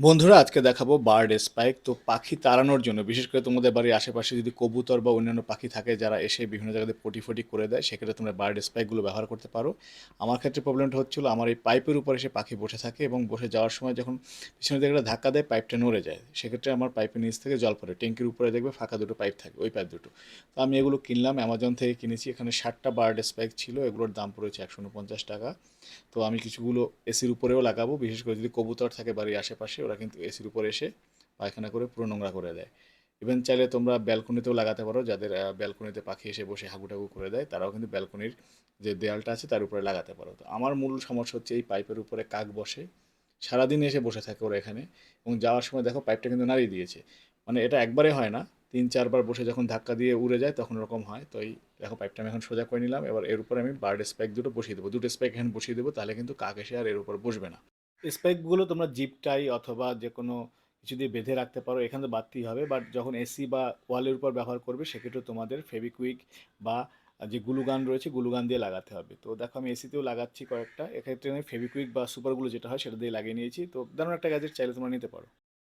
বন্ধুরা আজকে দেখাবো বার্ড স্পাইক। তো পাখি তাড়ানোর জন্য বিশেষ করে তোমাদের বাড়ির আশেপাশে যদি কবুতর বা অন্যান্য পাখি থাকে যারা এসে বিভিন্ন জায়গাতে পটি ফটি করে দেয়, সেক্ষেত্রে তোমরা বার্ড স্পাইকগুলো ব্যবহার করতে পারো। আমার ক্ষেত্রে প্রবলেমটা হচ্ছিল, আমার এই পাইপের উপর এসে পাখি বসে থাকে এবং বসে যাওয়ার সময় যখন পিছনে দিকে একটা ধাক্কা দেয় পাইপটা নড়ে যায়, সেক্ষেত্রে আমার পাইপের নিচ থেকে জল পড়ে। ট্যাঙ্কির উপরে দেখবে ফাঁকা দুটো পাইপ থাকে, ওই পাইপ দুটো। তো আমি এগুলো কিনলাম, অ্যামাজন থেকে কিনেছি। এখানে 60টা বার্ড স্পাইক ছিল, এগুলোর দাম পড়েছে 149 টাকা। তো আমি কিছুগুলো এসির উপরেও লাগাবো, বিশেষ করে যদি কবুতর থাকে বাড়ির আশেপাশে, ওরা কিন্তু এসির উপরে এসে পায়খানা করে পুরো নোংরা করে দেয়। ইভেন চাইলে তোমরা ব্যালকনিতেও লাগাতে পারো, যাদের ব্যালকনিতে পাখি এসে বসে হাগুটাগু করে দেয় তারাও কিন্তু ব্যালকনির যে দেয়ালটা আছে তার উপরে লাগাতে পারো। তো আমার মূল সমস্যা হচ্ছে এই পাইপের উপরে কাক বসে, সারাদিন এসে বসে থাকে ওরা এখানে, এবং যাওয়ার সময় দেখো পাইপটা কিন্তু নাড়িয়ে দিয়েছে। মানে এটা একবারে হয় না, 3-4 বার বসে যখন ধাক্কা দিয়ে উড়ে যায় তখন ওরকম হয়। তো এই দেখো পাইপটা আমি এখন সোজা করে নিলাম, এবার এর উপরে আমি বার্ড স্পাইক দুটো বসিয়ে দেবো, দুটো স্পাইক এখানে বসিয়ে দেবো, তাহলে কিন্তু কাক এসে আর এর উপর বসবে না। স্পাইকগুলো তোমরা জিপ টাই অথবা যে কোনো কিছু দিয়ে বেঁধে রাখতে পারো, এখানে তো বাড়তেই হবে। বাট যখন এসি বা ওয়ালের উপর ব্যবহার করবে সেক্ষেত্রে তোমাদের ফেবিকুইক বা যে গ্লুগান রয়েছে গ্লুগান দিয়ে লাগাতে হবে। তো দেখো আমি এসিতেও লাগাচ্ছি কয়েকটা, এক্ষেত্রে আমি ফেবিকুইক বা সুপার গ্লু যেটা হয় সেটা দিয়ে লাগিয়ে নিয়েছি। তো দারুণ একটা গ্যাজেট, চাইলে তোমরা নিতে পারো।